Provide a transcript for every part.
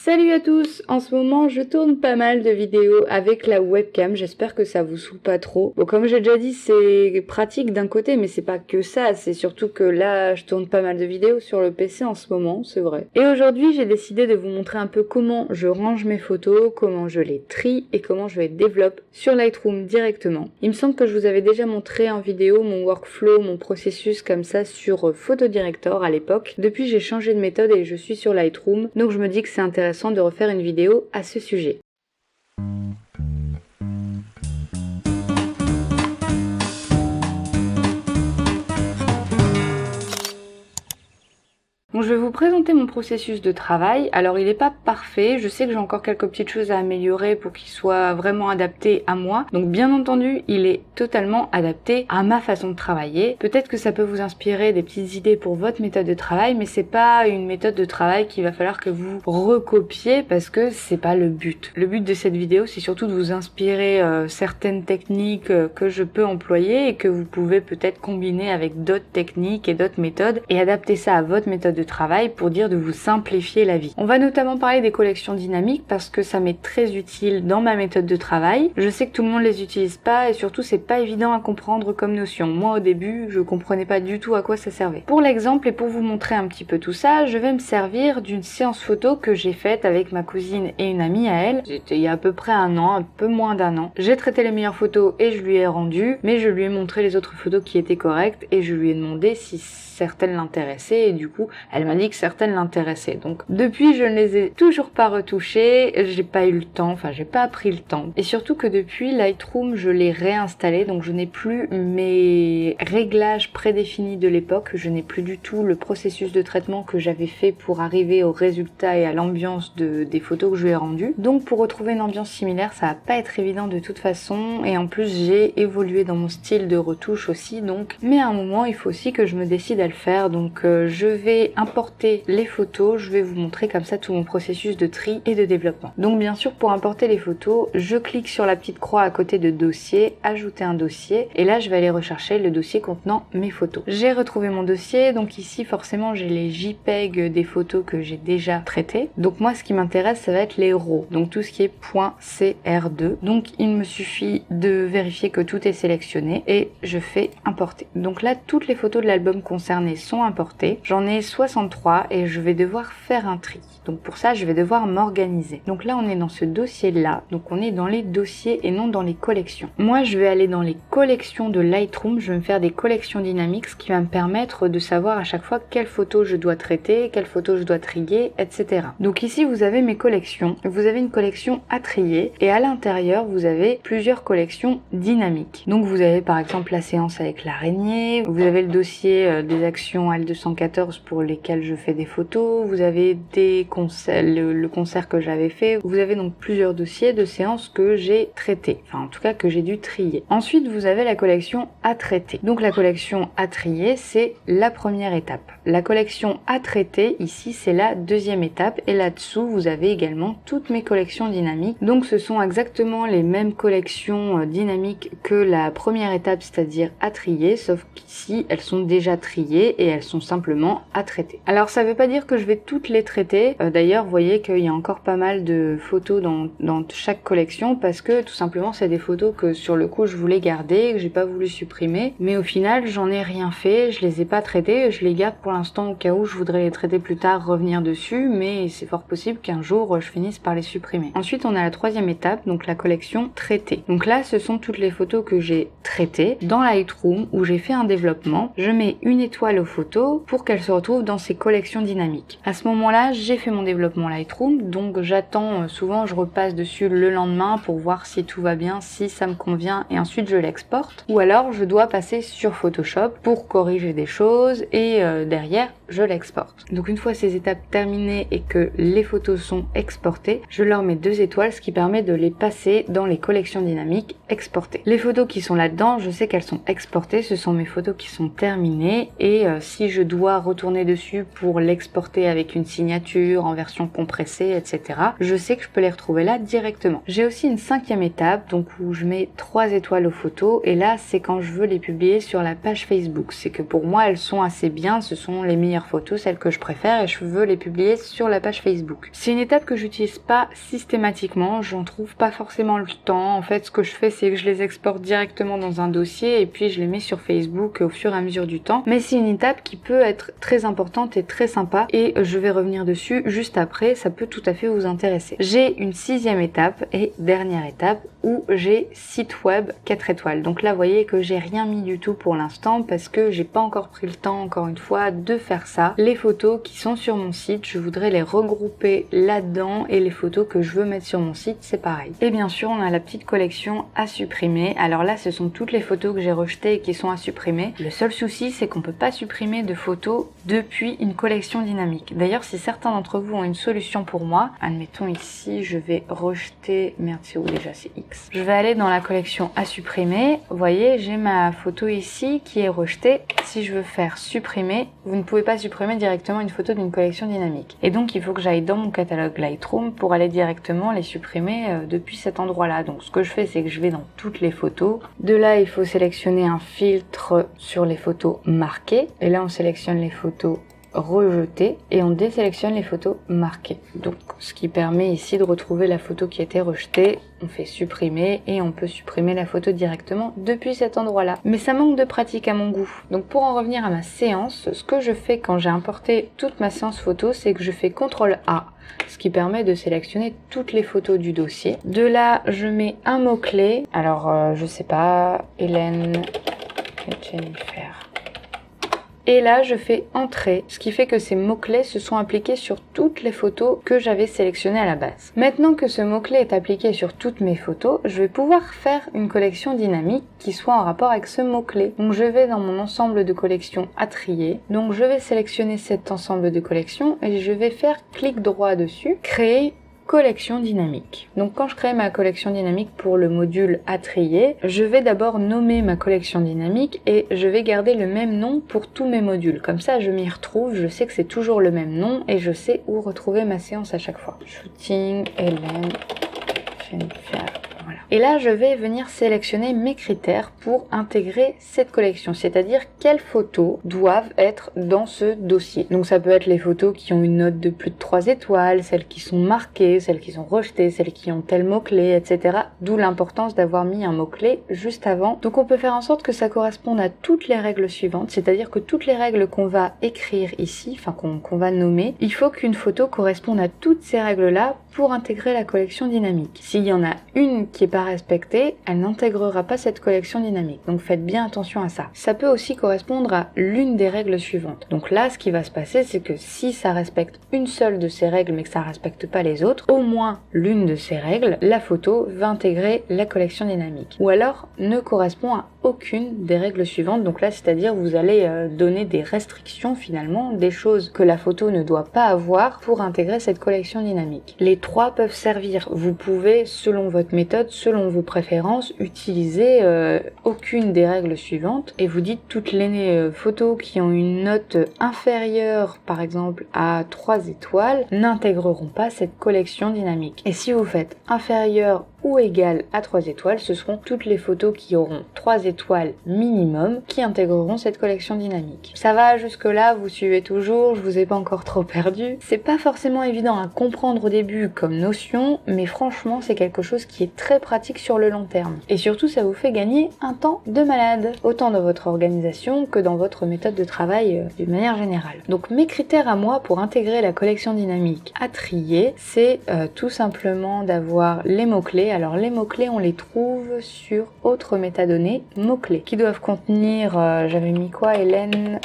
Salut à tous! En ce moment, je tourne pas mal de vidéos avec la webcam, j'espère que ça vous saoule pas trop. Bon, comme j'ai déjà dit, c'est pratique d'un côté, mais c'est pas que ça, c'est surtout que là, je tourne pas mal de vidéos sur le PC en ce moment, c'est vrai. Et aujourd'hui, j'ai décidé de vous montrer un peu comment je range mes photos, comment je les trie et comment je les développe sur Lightroom directement. Il me semble que je vous avais déjà montré en vidéo mon workflow, mon processus comme ça sur Photodirector à l'époque. Depuis, j'ai changé de méthode et je suis sur Lightroom, donc je me dis que c'est intéressant de refaire une vidéo à ce sujet. Donc je vais vous présenter mon processus de travail. Alors il n'est pas parfait, je sais que j'ai encore quelques petites choses à améliorer pour qu'il soit vraiment adapté à moi. Donc bien entendu, il est totalement adapté à ma façon de travailler. Peut-être que ça peut vous inspirer des petites idées pour votre méthode de travail, mais c'est pas une méthode de travail qu'il va falloir que vous recopiez parce que c'est pas le but. Le but de cette vidéo, c'est surtout de vous inspirer certaines techniques que je peux employer et que vous pouvez peut-être combiner avec d'autres techniques et d'autres méthodes et adapter ça à votre méthode de travail pour dire de vous simplifier la vie. On va notamment parler des collections dynamiques parce que ça m'est très utile dans ma méthode de travail. Je sais que tout le monde les utilise pas et surtout c'est pas évident à comprendre comme notion. Moi au début je comprenais pas du tout à quoi ça servait. Pour l'exemple et pour vous montrer un petit peu tout ça, je vais me servir d'une séance photo que j'ai faite avec ma cousine et une amie à elle. C'était il y a à peu près un an, un peu moins d'un an. J'ai traité les meilleures photos et je lui ai rendu, mais je lui ai montré les autres photos qui étaient correctes et je lui ai demandé si certaines l'intéressaient et du coup elle m'a dit que certaines l'intéressaient. Donc depuis je ne les ai toujours pas retouchées, j'ai pas eu le temps, enfin j'ai pas pris le temps. Et surtout que depuis Lightroom je l'ai réinstallé, donc je n'ai plus mes réglages prédéfinis de l'époque, je n'ai plus du tout le processus de traitement que j'avais fait pour arriver au résultat et à l'ambiance des photos que je lui ai rendues. Donc pour retrouver une ambiance similaire ça va pas être évident de toute façon et en plus j'ai évolué dans mon style de retouche aussi donc. Mais à un moment il faut aussi que je me décide à le faire donc je vais importer les photos, je vais vous montrer comme ça tout mon processus de tri et de développement. Donc bien sûr pour importer les photos, je clique sur la petite croix à côté de dossier, ajouter un dossier et là je vais aller rechercher le dossier contenant mes photos. J'ai retrouvé mon dossier, donc ici forcément j'ai les JPEG des photos que j'ai déjà traitées. Donc moi ce qui m'intéresse ça va être les RAW, donc tout ce qui est .cr2. Donc il me suffit de vérifier que tout est sélectionné et je fais importer. Donc là toutes les photos de l'album concerné sont importées. J'en ai 63 et je vais devoir faire un tri. Donc pour ça, je vais devoir m'organiser. Donc là, on est dans ce dossier-là. Donc on est dans les dossiers et non dans les collections. Moi, je vais aller dans les collections de Lightroom. Je vais me faire des collections dynamiques, ce qui va me permettre de savoir à chaque fois quelle photo je dois traiter, quelle photo je dois trier, etc. Donc ici, vous avez mes collections. Vous avez une collection à trier et à l'intérieur, vous avez plusieurs collections dynamiques. Donc vous avez par exemple la séance avec l'araignée. Vous avez le dossier des actions L214 pour lesquelles je fais des photos, vous avez des concerts, le concert que j'avais fait, vous avez donc plusieurs dossiers de séances que j'ai traitées, enfin en tout cas que j'ai dû trier. Ensuite vous avez la collection à traiter. Donc la collection à trier c'est la première étape. La collection à traiter ici c'est la deuxième étape et là-dessous vous avez également toutes mes collections dynamiques. Donc ce sont exactement les mêmes collections dynamiques que la première étape, c'est-à-dire à trier, sauf qu'ici elles sont déjà triées et elles sont simplement à traiter. Alors ça veut pas dire que je vais toutes les traiter, d'ailleurs vous voyez qu'il y a encore pas mal de photos dans chaque collection parce que tout simplement c'est des photos que sur le coup je voulais garder, que j'ai pas voulu supprimer, mais au final j'en ai rien fait, je les ai pas traitées, je les garde pour l'instant au cas où je voudrais les traiter plus tard, revenir dessus, mais c'est fort possible qu'un jour je finisse par les supprimer. Ensuite on a la troisième étape, donc la collection traitée. Donc là ce sont toutes les photos que j'ai traitées dans Lightroom où j'ai fait un développement, je mets une étoile aux photos pour qu'elles se retrouvent dans ces collections dynamiques. À ce moment-là, j'ai fait mon développement Lightroom, donc j'attends, souvent je repasse dessus le lendemain pour voir si tout va bien, si ça me convient et ensuite je l'exporte. Ou alors je dois passer sur Photoshop pour corriger des choses et derrière je l'exporte. Donc une fois ces étapes terminées et que les photos sont exportées, je leur mets 2 étoiles, ce qui permet de les passer dans les collections dynamiques exportées. Les photos qui sont là-dedans, je sais qu'elles sont exportées, ce sont mes photos qui sont terminées et si je dois retourner dessus pour l'exporter avec une signature en version compressée, etc., je sais que je peux les retrouver là directement. J'ai aussi une 5e étape, donc où je mets 3 étoiles aux photos et là c'est quand je veux les publier sur la page Facebook. C'est que pour moi elles sont assez bien, ce sont les meilleures meilleures photos, celles que je préfère, et je veux les publier sur la page Facebook. C'est une étape que j'utilise pas systématiquement, j'en trouve pas forcément le temps. En fait, ce que je fais, c'est que je les exporte directement dans un dossier et puis je les mets sur Facebook au fur et à mesure du temps. Mais c'est une étape qui peut être très importante et très sympa, et je vais revenir dessus juste après, ça peut tout à fait vous intéresser. J'ai une 6e étape et dernière étape où j'ai site web 4 étoiles. Donc là, vous voyez que j'ai rien mis du tout pour l'instant parce que j'ai pas encore pris le temps, encore une fois, de faire ça. Les photos qui sont sur mon site, je voudrais les regrouper là-dedans, et les photos que je veux mettre sur mon site, c'est pareil. Et bien sûr, on a la petite collection à supprimer. Alors là, ce sont toutes les photos que j'ai rejetées et qui sont à supprimer. Le seul souci, c'est qu'on peut pas supprimer de photos depuis une collection dynamique. D'ailleurs, si certains d'entre vous ont une solution pour moi, admettons ici, je vais rejeter, merde, c'est où déjà, c'est X. Je vais aller dans la collection à supprimer. Vous voyez, j'ai ma photo ici qui est rejetée. Si je veux faire supprimer, vous ne pouvez pas supprimer directement une photo d'une collection dynamique. Et donc, il faut que j'aille dans mon catalogue Lightroom pour aller directement les supprimer depuis cet endroit-là. Donc, ce que je fais, c'est que je vais dans toutes les photos. De là, il faut sélectionner un filtre sur les photos marquées. Et là, on sélectionne les photos rejetées et on désélectionne les photos marquées. Donc ce qui permet ici de retrouver la photo qui a été rejetée, on fait supprimer et on peut supprimer la photo directement depuis cet endroit-là. Mais ça manque de pratique à mon goût. Donc pour en revenir à ma séance, ce que je fais quand j'ai importé toute ma séance photo, c'est que je fais CTRL A, ce qui permet de sélectionner toutes les photos du dossier. De là, je mets un mot-clé. Alors je sais pas, Hélène et Jennifer. Et là, je fais entrer, ce qui fait que ces mots-clés se sont appliqués sur toutes les photos que j'avais sélectionnées à la base. Maintenant que ce mot-clé est appliqué sur toutes mes photos, je vais pouvoir faire une collection dynamique qui soit en rapport avec ce mot-clé. Donc je vais dans mon ensemble de collections à trier. Donc je vais sélectionner cet ensemble de collections et je vais faire clic droit dessus, créer collection dynamique. Donc quand je crée ma collection dynamique pour le module à trier, je vais d'abord nommer ma collection dynamique et je vais garder le même nom pour tous mes modules. Comme ça, je m'y retrouve, je sais que c'est toujours le même nom et je sais où retrouver ma séance à chaque fois. Shooting, Hélène, Jennifer. Voilà. Et là, je vais venir sélectionner mes critères pour intégrer cette collection, c'est-à-dire quelles photos doivent être dans ce dossier. Donc ça peut être les photos qui ont une note de plus de 3 étoiles, celles qui sont marquées, celles qui sont rejetées, celles qui ont tel mot-clé, etc. D'où l'importance d'avoir mis un mot-clé juste avant. Donc on peut faire en sorte que ça corresponde à toutes les règles suivantes, c'est-à-dire que toutes les règles qu'on va écrire ici, enfin qu'on va nommer, il faut qu'une photo corresponde à toutes ces règles-là pour intégrer la collection dynamique. S'il y en a une qui est pas respectée, elle n'intégrera pas cette collection dynamique. Donc faites bien attention à ça. Ça peut aussi correspondre à l'une des règles suivantes. Donc là, ce qui va se passer, c'est que si ça respecte une seule de ces règles mais que ça respecte pas les autres, au moins l'une de ces règles, la photo va intégrer la collection dynamique. Ou alors ne correspond à aucune des règles suivantes. Donc là, c'est-à-dire vous allez donner des restrictions finalement, des choses que la photo ne doit pas avoir pour intégrer cette collection dynamique. Les trois peuvent servir. Vous pouvez, selon votre méthode, selon vos préférences, utiliser aucune des règles suivantes et vous dites toutes les photos qui ont une note inférieure, par exemple, à 3 étoiles, n'intégreront pas cette collection dynamique. Et si vous faites inférieur ou égal à 3 étoiles, ce seront toutes les photos qui auront 3 étoiles minimum qui intégreront cette collection dynamique. Ça va jusque là, vous suivez toujours, je vous ai pas encore trop perdu. C'est pas forcément évident à comprendre au début comme notion, mais franchement c'est quelque chose qui est très pratique sur le long terme. Et surtout ça vous fait gagner un temps de malade, autant dans votre organisation que dans votre méthode de travail d'une manière générale. Donc mes critères à moi pour intégrer la collection dynamique à trier, c'est tout simplement d'avoir les mots-clés. Alors les mots-clés, on les trouve sur autres métadonnées, mots-clés, qui doivent contenir, j'avais mis quoi, Hélène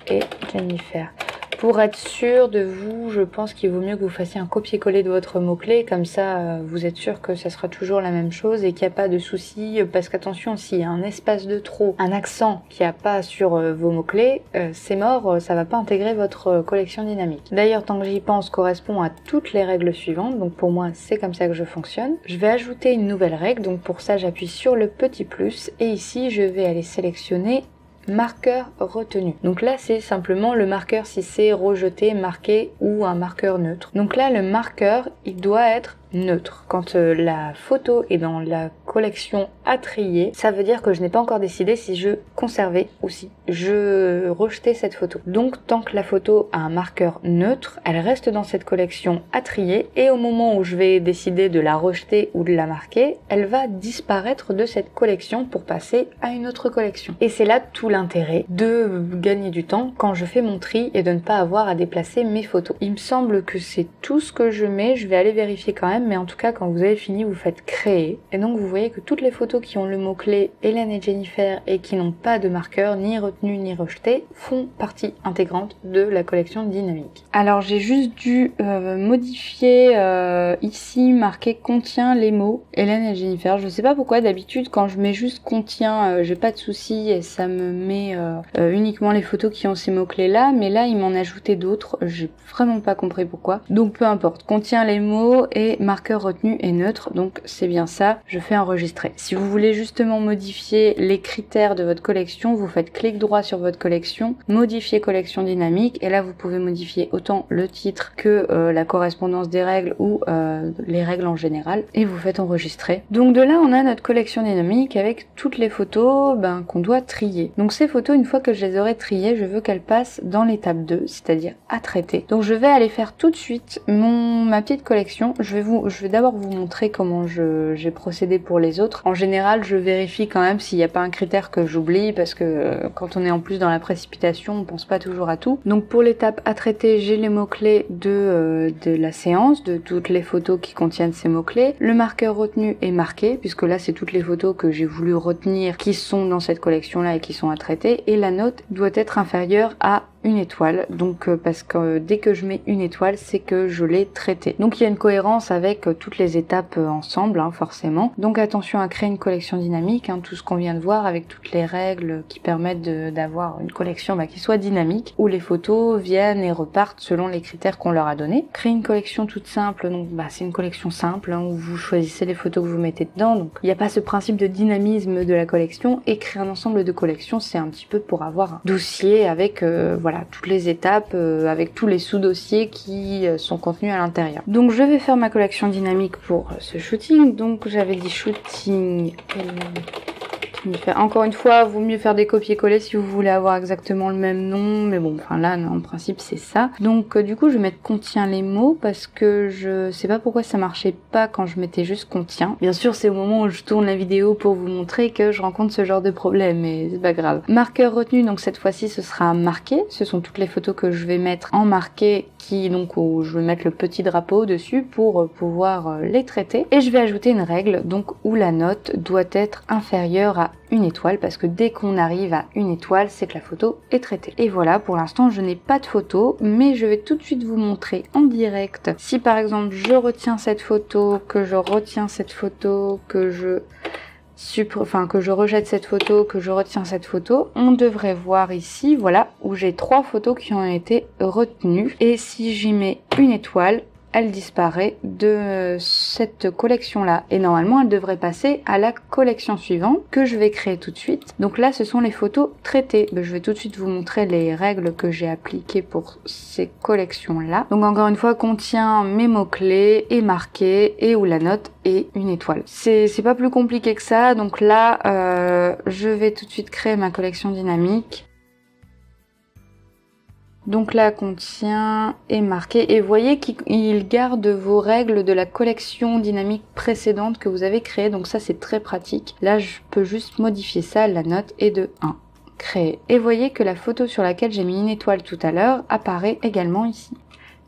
et Jennifer. Pour être sûr de vous, je pense qu'il vaut mieux que vous fassiez un copier-coller de votre mot-clé, comme ça vous êtes sûr que ça sera toujours la même chose et qu'il n'y a pas de souci, parce qu'attention, s'il y a un espace de trop, un accent qu'il n'y a pas sur vos mots-clés, c'est mort, ça va pas intégrer votre collection dynamique. D'ailleurs, tant que j'y pense, correspond à toutes les règles suivantes, donc pour moi c'est comme ça que je fonctionne. Je vais ajouter une nouvelle règle, donc pour ça j'appuie sur le petit plus et ici je vais aller sélectionner marqueur retenu. Donc là c'est simplement le marqueur si c'est rejeté, marqué ou un marqueur neutre. Donc là le marqueur il doit être neutre. Quand la photo est dans la collection à trier, ça veut dire que je n'ai pas encore décidé si je conservais ou si je rejetais cette photo. Donc tant que la photo a un marqueur neutre, elle reste dans cette collection à trier et au moment où je vais décider de la rejeter ou de la marquer, elle va disparaître de cette collection pour passer à une autre collection. Et c'est là tout l'intérêt de gagner du temps quand je fais mon tri et de ne pas avoir à déplacer mes photos. Il me semble que c'est tout ce que je mets, je vais aller vérifier quand même, mais en tout cas quand vous avez fini, vous faites créer. Et donc vous voyez que toutes les photos qui ont le mot-clé Hélène et Jennifer et qui n'ont pas de marqueur, ni retenu ni rejeté, font partie intégrante de la collection dynamique. Alors j'ai juste dû modifier ici, marquer contient les mots Hélène et Jennifer. Je sais pas pourquoi, d'habitude quand je mets juste contient, j'ai pas de soucis et ça me met uniquement les photos qui ont ces mots-clés là, mais là il m'en ajoutait d'autres, j'ai vraiment pas compris pourquoi. Donc peu importe, contient les mots et marqueur retenu est neutre, donc c'est bien ça, je fais enregistrer. Si vous voulez justement modifier les critères de votre collection, vous faites clic droit sur votre collection, modifier collection dynamique, et là vous pouvez modifier autant le titre que la correspondance des règles ou les règles en général, et vous faites enregistrer. Donc de là on a notre collection dynamique avec toutes les photos qu'on doit trier. Donc ces photos, une fois que je les aurai triées, je veux qu'elles passent dans l'étape 2, c'est-à-dire à traiter. Donc je vais aller faire tout de suite ma petite collection. Je vais d'abord vous montrer comment j'ai procédé pour les autres. En général, je vérifie quand même s'il n'y a pas un critère que j'oublie, parce que quand on est en plus dans la précipitation, on pense pas toujours à tout. Donc pour l'étape à traiter, j'ai les mots-clés de la séance, de toutes les photos qui contiennent ces mots-clés. Le marqueur retenu est marqué, puisque là c'est toutes les photos que j'ai voulu retenir qui sont dans cette collection-là et qui sont à traiter. Et la note doit être inférieure à une étoile, donc parce que dès que je mets une étoile, c'est que je l'ai traité. Donc il y a une cohérence avec toutes les étapes ensemble, forcément. Donc attention à créer une collection dynamique, tout ce qu'on vient de voir avec toutes les règles qui permettent d'avoir une collection qui soit dynamique, où les photos viennent et repartent selon les critères qu'on leur a donnés. Créer une collection toute simple, donc c'est une collection simple, où vous choisissez les photos que vous mettez dedans, donc il n'y a pas ce principe de dynamisme de la collection, et créer un ensemble de collections, c'est un petit peu pour avoir un dossier avec toutes les étapes avec tous les sous-dossiers qui sont contenus à l'intérieur. Donc je vais faire ma collection dynamique pour ce shooting. Donc j'avais dit shooting. Encore une fois, vaut mieux faire des copier-coller si vous voulez avoir exactement le même nom, mais bon, là, en principe, c'est ça. Donc, du coup, je vais mettre contient les mots, parce que je sais pas pourquoi ça marchait pas quand je mettais juste contient. Bien sûr, c'est au moment où je tourne la vidéo pour vous montrer que je rencontre ce genre de problème, mais c'est pas grave. Marqueur retenu, donc cette fois-ci, ce sera marqué. Ce sont toutes les photos que je vais mettre en marqué, où je vais mettre le petit drapeau dessus pour pouvoir les traiter. Et je vais ajouter une règle, donc où la note doit être inférieure à une étoile, parce que dès qu'on arrive à une étoile, c'est que la photo est traitée. Et voilà, pour l'instant, je n'ai pas de photo, mais je vais tout de suite vous montrer en direct. Si par exemple, je retiens cette photo, que je retiens cette photo, que je rejette cette photo, que je retiens cette photo, on devrait voir ici, voilà, où j'ai 3 photos qui ont été retenues. Et si j'y mets une étoile, elle disparaît de cette collection-là. Et normalement, elle devrait passer à la collection suivante que je vais créer tout de suite. Donc là, ce sont les photos traitées. Je vais tout de suite vous montrer les règles que j'ai appliquées pour ces collections-là. Donc encore une fois, contient mes mots-clés, est marqué, et où la note est une étoile. C'est pas plus compliqué que ça. Donc là, je vais tout de suite créer ma collection dynamique. Donc là, contient est marqué, et vous voyez qu'il garde vos règles de la collection dynamique précédente que vous avez créée, donc ça c'est très pratique. Là, je peux juste modifier ça, la note est de 1. Créer. Et vous voyez que la photo sur laquelle j'ai mis une étoile tout à l'heure apparaît également ici.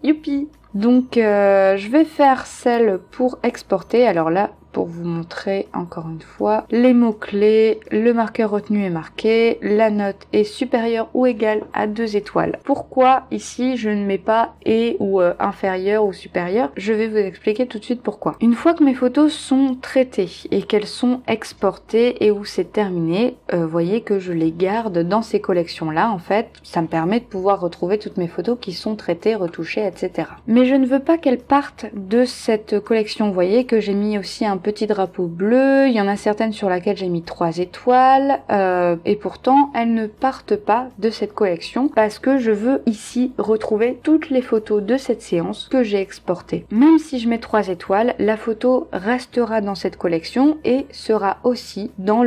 Youpi! Donc je vais faire celle pour exporter. Alors là, pour vous montrer encore une fois les mots-clés, le marqueur retenu est marqué, la note est supérieure ou égale à 2 étoiles. Pourquoi ici je ne mets pas et ou inférieur ou supérieur? Je vais vous expliquer tout de suite pourquoi. Une fois que mes photos sont traitées et qu'elles sont exportées et où c'est terminé, voyez que je les garde dans ces collections-là. En fait, ça me permet de pouvoir retrouver toutes mes photos qui sont traitées, retouchées, etc. Mais je ne veux pas qu'elles partent de cette collection. Vous voyez que j'ai mis aussi un petit drapeau bleu, il y en a certaines sur lesquelles j'ai mis 3 étoiles, et pourtant elles ne partent pas de cette collection parce que je veux ici retrouver toutes les photos de cette séance que j'ai exportées. Même si je mets 3 étoiles, la photo restera dans cette collection et sera aussi dans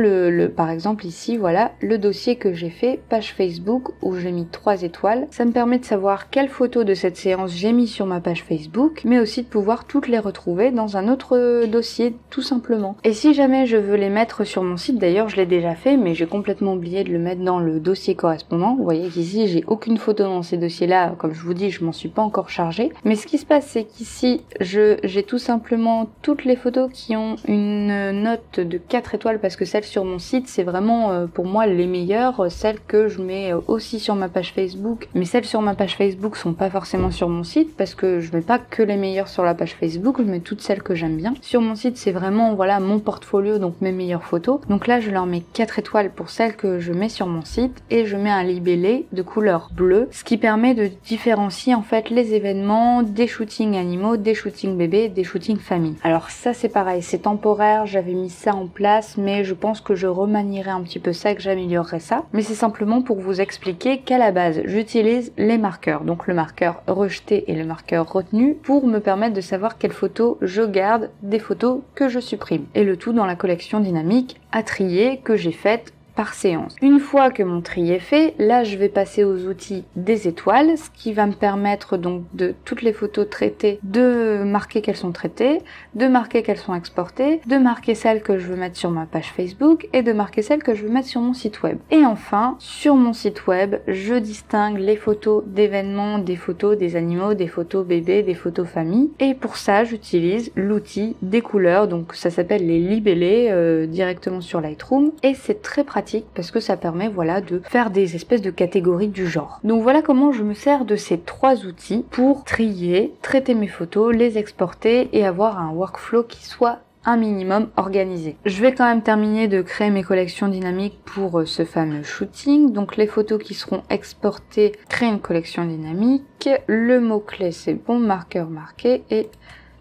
par exemple ici, voilà, le dossier que j'ai fait, page Facebook, où j'ai mis 3 étoiles. Ça me permet de savoir quelles photos de cette séance j'ai mis sur ma page Facebook, mais aussi de pouvoir toutes les retrouver dans un autre dossier, tout simplement. Et si jamais je veux les mettre sur mon site, d'ailleurs je l'ai déjà fait, mais j'ai complètement oublié de le mettre dans le dossier correspondant. Vous voyez qu'ici j'ai aucune photo dans ces dossiers-là, comme je vous dis, je m'en suis pas encore chargée. Mais ce qui se passe, c'est qu'ici j'ai tout simplement toutes les photos qui ont une note de 4 étoiles, parce que celles sur mon site, c'est vraiment pour moi les meilleures, celles que je mets aussi sur ma page Facebook, mais celles sur ma page Facebook sont pas forcément sur mon site, parce que je mets pas que les meilleures sur la page Facebook, je mets toutes celles que j'aime bien. Sur mon site, c'est vraiment, voilà, mon portfolio, donc mes meilleures photos. Donc là, je leur mets 4 étoiles pour celles que je mets sur mon site, et je mets un libellé de couleur bleue, ce qui permet de différencier en fait les événements des shootings animaux, des shootings bébés, des shootings famille. Alors ça, c'est pareil, c'est temporaire, j'avais mis ça en place, mais je pense que je remanierai un petit peu ça, que j'améliorerai ça. Mais c'est simplement pour vous expliquer qu'à la base, j'utilise les marqueurs, donc le marqueur rejeté et le marqueur retenu, pour me permettre de savoir quelles photos je garde des photos que je supprime. Et le tout dans la collection dynamique à trier que j'ai faite par séance. Une fois que mon tri est fait, là je vais passer aux outils des étoiles, ce qui va me permettre donc de toutes les photos traitées, de marquer qu'elles sont traitées, de marquer qu'elles sont exportées, de marquer celles que je veux mettre sur ma page Facebook et de marquer celles que je veux mettre sur mon site web. Et enfin, sur mon site web, je distingue les photos d'événements, des photos des animaux, des photos bébés, des photos famille. Et pour ça, j'utilise l'outil des couleurs, donc ça s'appelle les libellés directement sur Lightroom, et c'est très pratique parce que ça permet, voilà, de faire des espèces de catégories du genre. Donc voilà comment je me sers de ces 3 outils pour trier, traiter mes photos, les exporter et avoir un workflow qui soit un minimum organisé. Je vais quand même terminer de créer mes collections dynamiques pour ce fameux shooting. Donc les photos qui seront exportées, créer une collection dynamique. Le mot-clé, c'est bon, marqueur marqué, et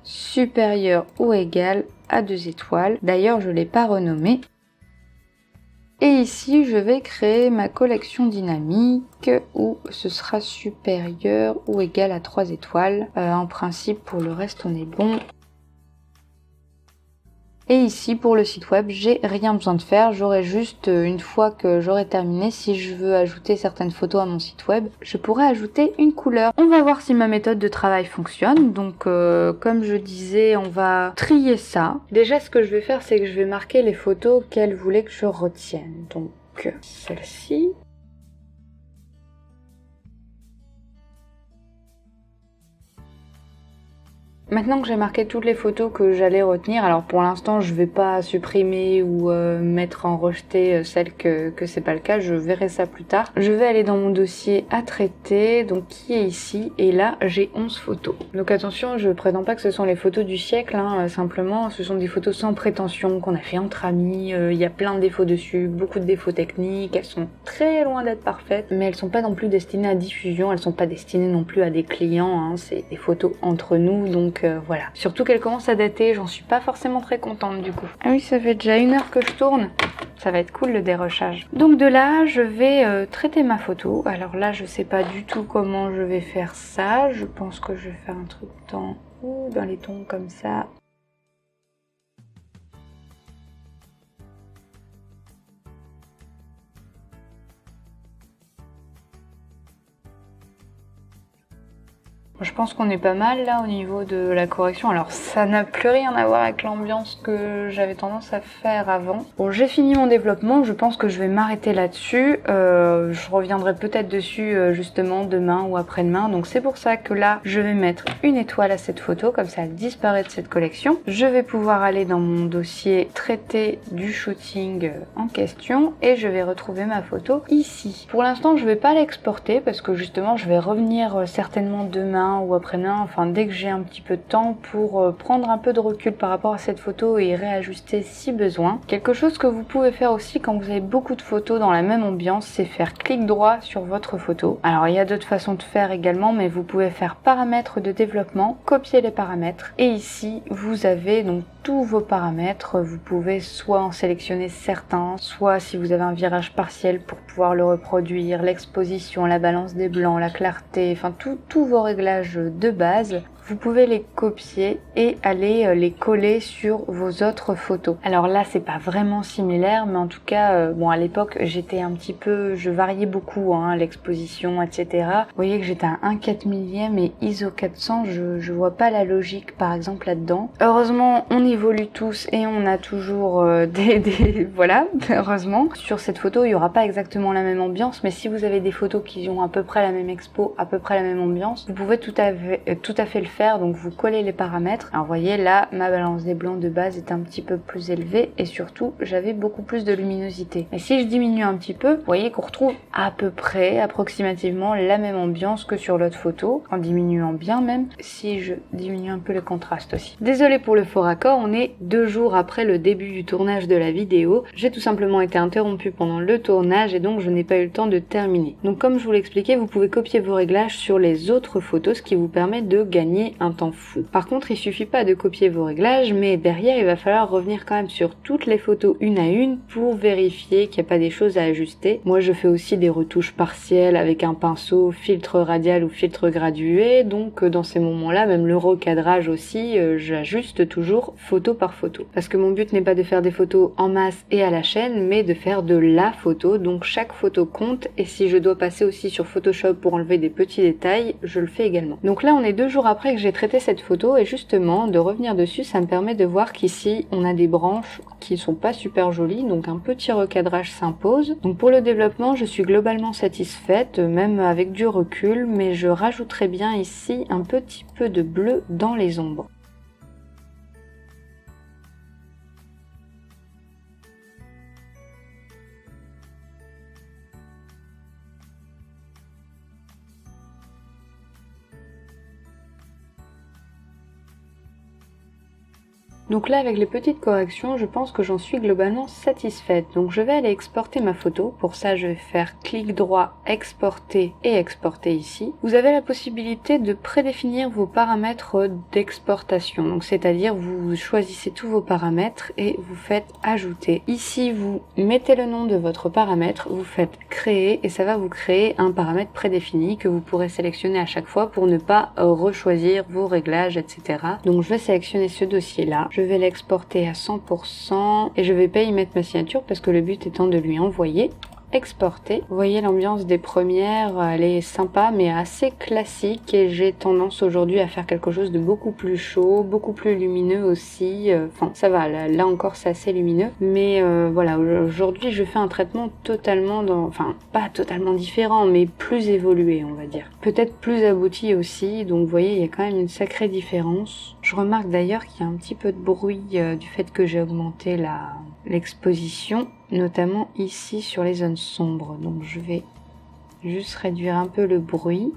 supérieur ou égal à 2 étoiles. D'ailleurs, je l'ai pas renommé. Et ici, je vais créer ma collection dynamique où ce sera supérieur ou égal à 3 étoiles. En principe, pour le reste, on est bon. Et ici, pour le site web, j'ai rien besoin de faire. J'aurai juste, une fois que j'aurai terminé, si je veux ajouter certaines photos à mon site web, je pourrai ajouter une couleur. On va voir si ma méthode de travail fonctionne. Donc, comme je disais, on va trier ça. Déjà, ce que je vais faire, c'est que je vais marquer les photos qu'elle voulait que je retienne. Donc, celle-ci. Maintenant que j'ai marqué toutes les photos que j'allais retenir, alors pour l'instant je vais pas supprimer ou mettre en rejeté celles que c'est pas le cas, je verrai ça plus tard. Je vais aller dans mon dossier à traiter, donc qui est ici, et là j'ai 11 photos. Donc attention, je prétends pas que ce sont les photos du siècle, hein, simplement ce sont des photos sans prétention qu'on a fait entre amis, il y a plein de défauts dessus, beaucoup de défauts techniques, elles sont très loin d'être parfaites, mais elles sont pas non plus destinées à diffusion, elles sont pas destinées non plus à des clients, hein, c'est des photos entre nous, donc voilà. Surtout qu'elle commence à dater, j'en suis pas forcément très contente du coup. Ah oui, ça fait déjà 1 heure que je tourne. Ça va être cool le dérochage. Donc de là, je vais traiter ma photo. Alors là, je sais pas du tout comment je vais faire ça. Je pense que je vais faire un truc dans les tons comme ça. Je pense qu'on est pas mal là au niveau de la correction. Alors ça n'a plus rien à voir avec l'ambiance que j'avais tendance à faire avant. Bon, j'ai fini mon développement, je pense que je vais m'arrêter là-dessus. Je reviendrai peut-être dessus justement demain ou après-demain. Donc c'est pour ça que là, je vais mettre 1 étoile à cette photo, comme ça elle disparaît de cette collection. Je vais pouvoir aller dans mon dossier traité du shooting en question et je vais retrouver ma photo ici. Pour l'instant, je vais pas l'exporter parce que justement, je vais revenir certainement demain ou après-demain, enfin dès que j'ai un petit peu de temps pour prendre un peu de recul par rapport à cette photo et réajuster si besoin. Quelque chose que vous pouvez faire aussi quand vous avez beaucoup de photos dans la même ambiance, c'est faire clic droit sur votre photo. Alors il y a d'autres façons de faire également, mais vous pouvez faire paramètres de développement, copier les paramètres et ici vous avez donc tous vos paramètres. Vous pouvez soit en sélectionner certains, soit si vous avez un virage partiel pour pouvoir le reproduire, l'exposition, la balance des blancs, la clarté, enfin tous vos réglages de base. Vous pouvez les copier et aller les coller sur vos autres photos. Alors là, c'est pas vraiment similaire, mais en tout cas, bon, à l'époque, je variais beaucoup, l'exposition, etc. Vous voyez que j'étais à 1/4 millième et ISO 400, je vois pas la logique, par exemple, là-dedans. Heureusement, on évolue tous et on a toujours voilà, heureusement. Sur cette photo, il y aura pas exactement la même ambiance, mais si vous avez des photos qui ont à peu près la même expo, à peu près la même ambiance, vous pouvez tout à fait le faire. Donc vous collez les paramètres. Alors vous voyez là, ma balance des blancs de base est un petit peu plus élevée et surtout j'avais beaucoup plus de luminosité. Et si je diminue un petit peu, vous voyez qu'on retrouve à peu près, approximativement la même ambiance que sur l'autre photo, en diminuant bien même, si je diminue un peu le contraste aussi. Désolée pour le faux raccord, on est 2 jours après le début du tournage de la vidéo. J'ai tout simplement été interrompue pendant le tournage et donc je n'ai pas eu le temps de terminer. Donc comme je vous l'expliquais, vous pouvez copier vos réglages sur les autres photos, ce qui vous permet de gagner un temps fou. Par contre, il suffit pas de copier vos réglages, mais derrière, il va falloir revenir quand même sur toutes les photos une à une pour vérifier qu'il n'y a pas des choses à ajuster. Moi, je fais aussi des retouches partielles avec un pinceau, filtre radial ou filtre gradué, donc dans ces moments-là, même le recadrage aussi, j'ajuste toujours photo par photo. Parce que mon but n'est pas de faire des photos en masse et à la chaîne, mais de faire de la photo, donc chaque photo compte, et si je dois passer aussi sur Photoshop pour enlever des petits détails, je le fais également. Donc là, on est 2 jours après que j'ai traité cette photo et justement de revenir dessus, ça me permet de voir qu'ici on a des branches qui sont pas super jolies, donc un petit recadrage s'impose. Donc pour le développement, je suis globalement satisfaite, même avec du recul, mais je rajouterai bien ici un petit peu de bleu dans les ombres. Donc là, avec les petites corrections, je pense que j'en suis globalement satisfaite. Donc je vais aller exporter ma photo. Pour ça, je vais faire clic droit, exporter et exporter ici. Vous avez la possibilité de prédéfinir vos paramètres d'exportation. Donc c'est-à-dire, vous choisissez tous vos paramètres et vous faites ajouter. Ici, vous mettez le nom de votre paramètre, vous faites créer et ça va vous créer un paramètre prédéfini que vous pourrez sélectionner à chaque fois pour ne pas rechoisir vos réglages, etc. Donc je vais sélectionner ce dossier-là. Je vais l'exporter à 100% et je vais pas y mettre ma signature parce que le but étant de lui envoyer. Exporter. Vous voyez l'ambiance des premières, elle est sympa mais assez classique et j'ai tendance aujourd'hui à faire quelque chose de beaucoup plus chaud, beaucoup plus lumineux aussi. Enfin ça va, là encore c'est assez lumineux, mais voilà, aujourd'hui je fais un traitement totalement enfin pas totalement différent mais plus évolué on va dire. Peut-être plus abouti aussi, donc vous voyez il y a quand même une sacrée différence. Je remarque d'ailleurs qu'il y a un petit peu de bruit du fait que j'ai augmenté l'exposition, notamment ici sur les zones sombres. Donc je vais juste réduire un peu le bruit.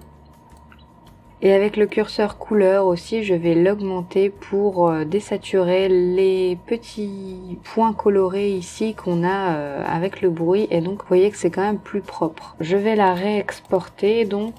Et avec le curseur couleur aussi, je vais l'augmenter pour désaturer les petits points colorés ici qu'on a avec le bruit. Et donc vous voyez que c'est quand même plus propre. Je vais la réexporter donc.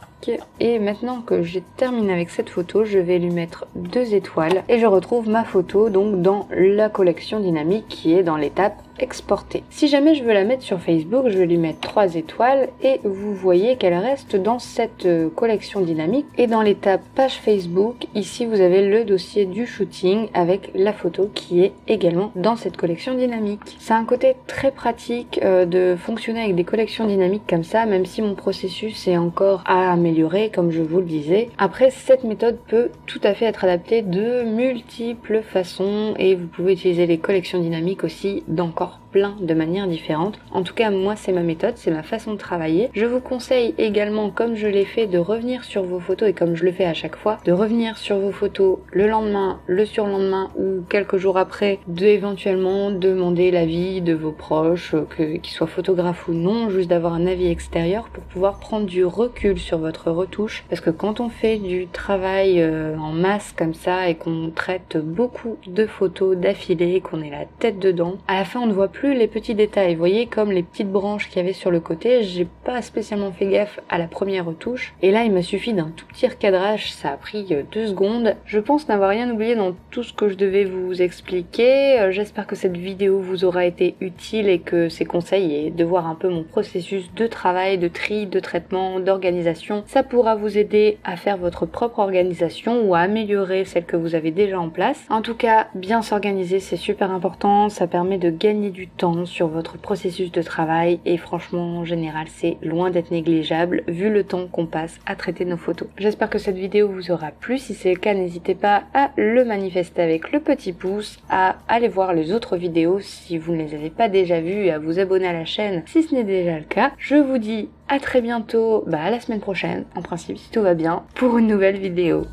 Et maintenant que j'ai terminé avec cette photo, je vais lui mettre 2 étoiles et je retrouve ma photo donc dans la collection dynamique qui est dans l'étape exporter. Si jamais je veux la mettre sur Facebook, je vais lui mettre 3 étoiles et vous voyez qu'elle reste dans cette collection dynamique. Et dans l'étape page Facebook, ici vous avez le dossier du shooting avec la photo qui est également dans cette collection dynamique. C'est un côté très pratique de fonctionner avec des collections dynamiques comme ça, même si mon processus est encore à améliorer comme je vous le disais. Après, cette méthode peut tout à fait être adaptée de multiples façons et vous pouvez utiliser les collections dynamiques aussi d'encore plein de manières différentes. En tout cas, moi, c'est ma méthode, c'est ma façon de travailler. Je vous conseille également, comme je l'ai fait, de revenir sur vos photos et comme je le fais à chaque fois, de revenir sur vos photos le lendemain, le surlendemain ou quelques jours après, éventuellement demander l'avis de vos proches, qu'ils soient photographes ou non, juste d'avoir un avis extérieur pour pouvoir prendre du recul sur votre votre retouche, parce que quand on fait du travail en masse comme ça et qu'on traite beaucoup de photos d'affilée, qu'on est la tête dedans, à la fin on ne voit plus les petits détails. Vous voyez, comme les petites branches qu'il y avait sur le côté, j'ai pas spécialement fait gaffe à la première retouche, et là il m'a suffi d'un tout petit recadrage, ça a pris 2 secondes. Je pense n'avoir rien oublié dans tout ce que je devais vous expliquer. J'espère que cette vidéo vous aura été utile et que ces conseils et de voir un peu mon processus de travail, de tri, de traitement, d'organisation, ça pourra vous aider à faire votre propre organisation ou à améliorer celle que vous avez déjà en place. En tout cas, bien s'organiser, c'est super important, ça permet de gagner du temps sur votre processus de travail et franchement, en général, c'est loin d'être négligeable vu le temps qu'on passe à traiter nos photos. J'espère que cette vidéo vous aura plu. Si c'est le cas, n'hésitez pas à le manifester avec le petit pouce, à aller voir les autres vidéos si vous ne les avez pas déjà vues et à vous abonner à la chaîne si ce n'est déjà le cas. Je vous dis à très bientôt, à la semaine prochaine, en principe si tout va bien, pour une nouvelle vidéo.